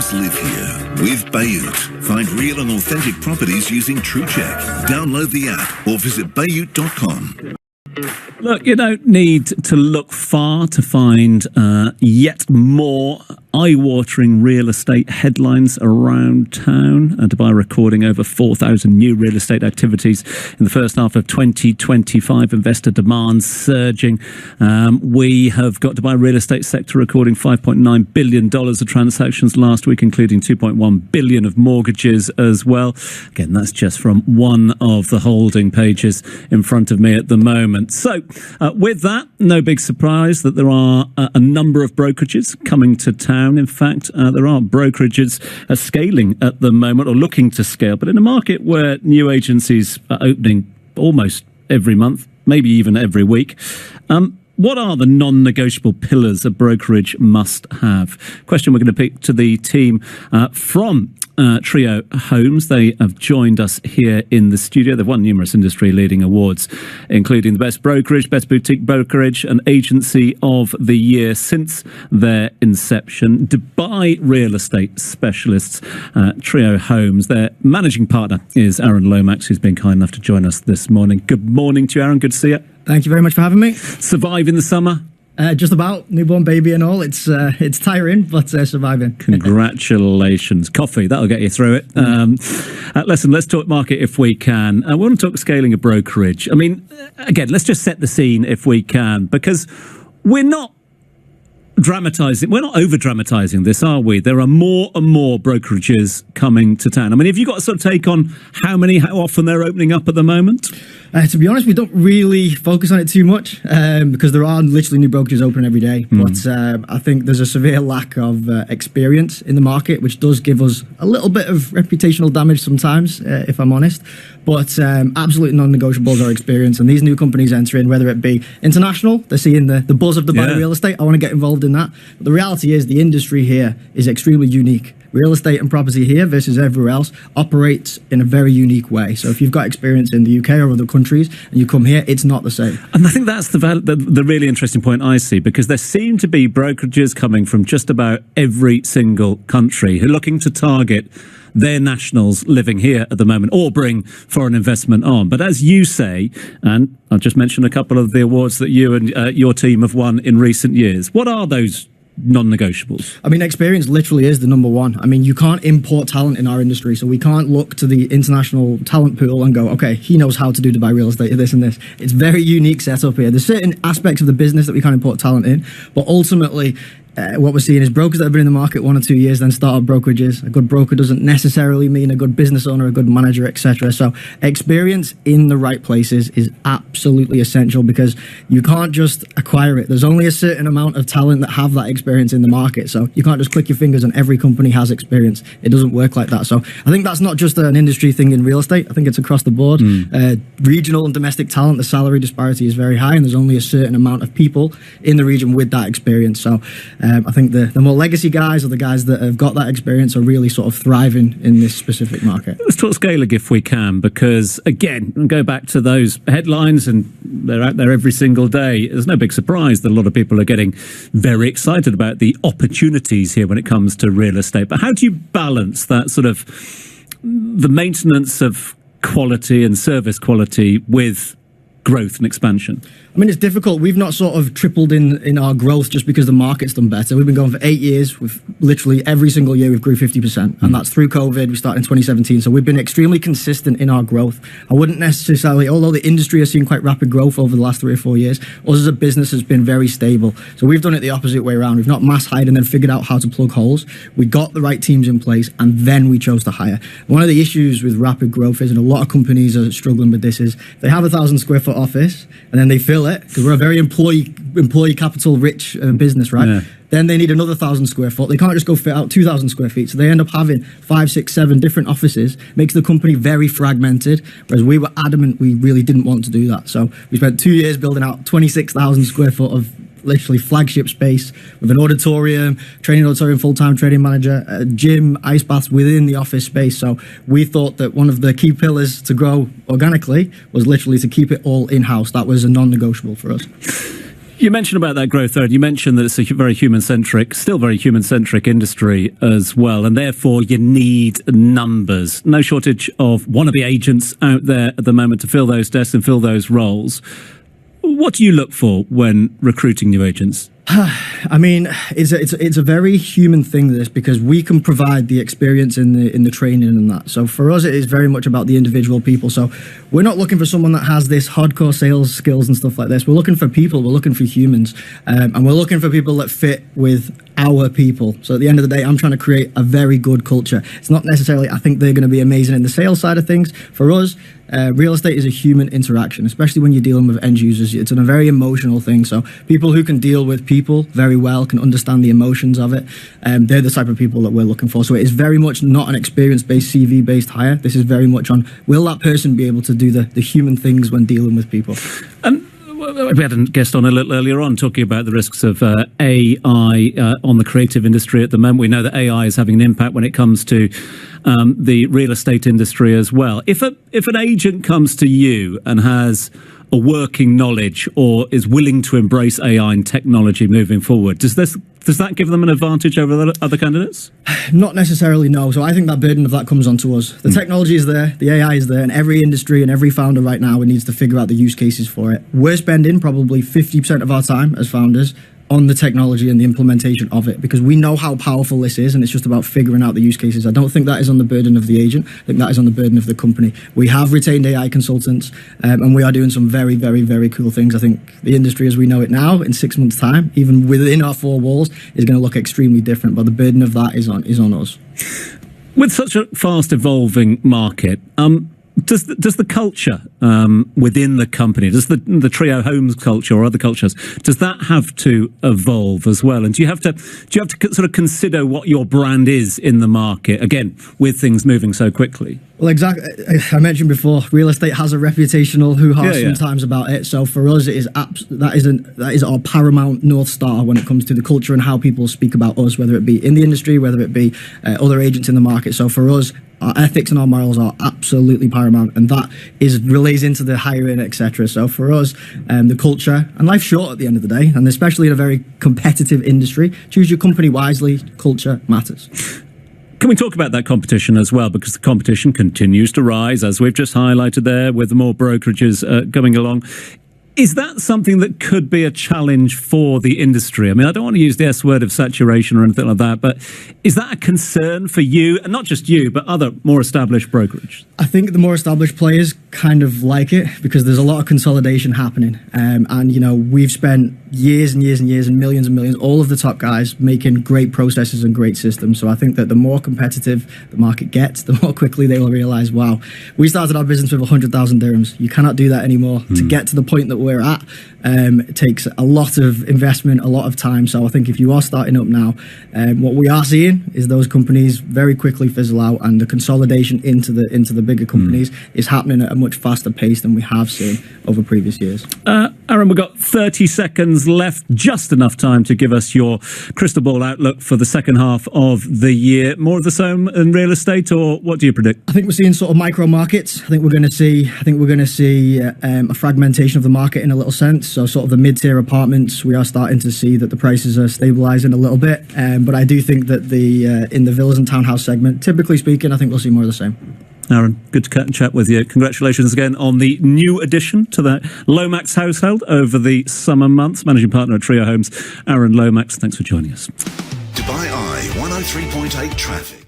Dreams live here with Bayut. Find real and authentic properties using TrueCheck. Download the app or visit Bayut.com. Look, you don't need to look far to find yet more eye-watering real estate headlines around town. Dubai recording over 4,000 new real estate activities in the first half of 2025. Investor demand surging. We have got Dubai real estate sector recording $5.9 billion of transactions last week, including $2.1 billion of mortgages as well. Again, that's just from one of the holding pages in front of me at the moment. So, with that, no big surprise that there are a number of brokerages coming to town. In fact, there are brokerages scaling at the moment or looking to scale, but in a market where new agencies are opening almost every month, maybe even every week. What are the non-negotiable pillars a brokerage must have? Question we're going to pick to the team from Treo Homes. They have joined us here in the studio. They've won numerous industry-leading awards, including the Best Brokerage, Best Boutique Brokerage and Agency of the Year since their inception. Dubai real estate specialists, Treo Homes. Their managing partner is Aron Lomax, who's been kind enough to join us this morning. Good morning to you, Aron. Good to see you. Thank you very much for having me. Surviving the summer? Just about. Newborn baby and all. It's tiring, but surviving. Congratulations. Coffee, that'll get you through it. Listen, let's talk market if we can. We want to talk scaling a brokerage. I mean, again, let's just set the scene if we can, because we're not dramatising. We're not over-dramatising this, are we? There are more and more brokerages coming to town. I mean, have you got a sort of take on how often they're opening up at the moment? To be honest, we don't really focus on it too much because there are literally new brokerages opening every day. But I think there's a severe lack of experience in the market, which does give us a little bit of reputational damage sometimes, if I'm honest. But absolutely non-negotiables are experience. And these new companies entering, whether it be international, they're seeing the buzz of Dubai real estate. I want to get involved in that. But the reality is the industry here is extremely unique. Real estate and property here versus everywhere else operates in a very unique way. So if you've got experience in the UK or other countries and you come here, it's not the same. And I think that's the really interesting point I see, because there seem to be brokerages coming from just about every single country who are looking to target their nationals living here at the moment or bring foreign investment on. But as you say, and I'll just mention a couple of the awards that you and your team have won in recent years, what are those non-negotiables? I mean, experience literally is the number one. I mean, you can't import talent in our industry, so we can't look to the international talent pool and go, okay, he knows how to do Dubai real estate, this and this. It's very unique setup here. There's certain aspects of the business that we can't import talent in, but ultimately what we're seeing is brokers that have been in the market 1 or 2 years then start up brokerages. A good broker doesn't necessarily mean a good business owner, a good manager, etc. So experience in the right places is absolutely essential, because you can't just acquire it. There's only a certain amount of talent that have that experience in the market. So you can't just click your fingers and every company has experience. It doesn't work like that. So I think that's not just an industry thing in real estate. I think it's across the board. Regional and domestic talent, the salary disparity is very high, and there's only a certain amount of people in the region with that experience. So I think the more legacy guys, or the guys that have got that experience, are really sort of thriving in this specific market. Let's talk scaling if we can, because again, go back to those headlines, and they're out there every single day. There's no big surprise that a lot of people are getting very excited about the opportunities here when it comes to real estate. But how do you balance that sort of the maintenance of quality and service quality with growth and expansion? I mean, it's difficult. We've not sort of tripled in our growth just because the market's done better. We've been going for 8 years. We've literally every single year we've grew 50%, and that's through COVID. We started in 2017, so we've been extremely consistent in our growth. I wouldn't necessarily, although the industry has seen quite rapid growth over the last 3 or 4 years, us as a business has been very stable. So we've done it the opposite way around. We've not mass hired and then figured out how to plug holes. We got the right teams in place, and then we chose to hire. One of the issues with rapid growth is, and a lot of companies are struggling with this, is they have a 1,000 square foot office and then they fill it, because we're a very employee capital rich business, right? Yeah. Then they need another 1,000 square foot. They can't just go fit out 2,000 square feet. So they end up having 5, 6, 7 different offices. Makes the company very fragmented. Whereas we were adamant we really didn't want to do that. So we spent 2 years building out 26,000 square foot of literally flagship space with an auditorium, training auditorium, full-time training manager, a gym, ice baths within the office space. So we thought that one of the key pillars to grow organically was literally to keep it all in-house. That was a non-negotiable for us. You mentioned about that growth there, and you mentioned that it's a very human-centric, still very human-centric industry as well, and therefore you need numbers. No shortage of wannabe agents out there at the moment to fill those desks and fill those roles. What do you look for when recruiting new agents? I mean, it's a very human thing, this, because we can provide the experience in the training and that. So for us, it is very much about the individual people. So we're not looking for someone that has this hardcore sales skills and stuff like this. We're looking for people. We're looking for humans, and we're looking for people that fit with our people. So at the end of the day, I'm trying to create a very good culture. It's not necessarily I think they're going to be amazing in the sales side of things. For us, real estate is a human interaction, especially when you're dealing with end users. It's a very emotional thing. So people who can deal with people very well, can understand the emotions of it. They're the type of people that we're looking for. So it is very much not an experience-based, CV-based hire. This is very much on, will that person be able to do the human things when dealing with people? We had a guest on a little earlier on talking about the risks of AI on the creative industry at the moment. We know that AI is having an impact when it comes to the real estate industry as well. If an agent comes to you and has a working knowledge or is willing to embrace AI and technology moving forward, does that give them an advantage over other candidates? Not necessarily, no. So I think that burden of that comes onto us. The technology is there, the AI is there, and every industry and every founder right now needs to figure out the use cases for it. We're spending probably 50% of our time as founders on the technology and the implementation of it, because we know how powerful this is, and it's just about figuring out the use cases. I don't think that is on the burden of the agent. I think that is on the burden of the company. We have retained AI consultants, and we are doing some very, very, very cool things. I think the industry as we know it now, in 6 months' time, even within our four walls, is going to look extremely different, but the burden of that is on us. With such a fast evolving market, does the culture within the company, does the Treo Homes culture or other cultures, does that have to evolve as well? And do you have to sort of consider what your brand is in the market, again, with things moving so quickly? Well, exactly. I mentioned before, real estate has a reputational hoo-ha sometimes about it. So for us, that is our paramount North Star when it comes to the culture and how people speak about us, whether it be in the industry, whether it be other agents in the market. So for us, our ethics and our morals are absolutely paramount, and that relays into the hiring, etc. So for us, the culture, and life's short at the end of the day, and especially in a very competitive industry, choose your company wisely. Culture matters. Can we talk about that competition as well? Because the competition continues to rise, as we've just highlighted there, with more brokerages coming along. Is that something that could be a challenge for the industry? I mean, I don't want to use the S word of saturation or anything like that, but is that a concern for you, and not just you, but other more established brokerages? I think the more established players kind of like it because there's a lot of consolidation happening. And, you know, we've spent years and years and years and millions, all of the top guys making great processes and great systems. So I think that the more competitive the market gets, the more quickly they will realize, wow, we started our business with 100,000 dirhams. You cannot do that anymore. To get to the point that we're at, it takes a lot of investment, a lot of time. So I think if you are starting up now, what we are seeing is those companies very quickly fizzle out, and the consolidation into the bigger companies is happening at a much faster pace than we have seen over previous years. Aron, we've got 30 seconds left, just enough time to give us your crystal ball outlook for the second half of the year. More of the same in real estate, or what do you predict? I think we're seeing sort of micro markets. I think we're going to see a fragmentation of the market in a little sense. So sort of the mid-tier apartments, we are starting to see that the prices are stabilising a little bit. But I do think that in the villas and townhouse segment, typically speaking, I think we'll see more of the same. Aron, good to chat with you. Congratulations again on the new addition to the Lomax household over the summer months. Managing partner at Treo Homes, Aron Lomax. Thanks for joining us. Dubai Eye 103.8 traffic.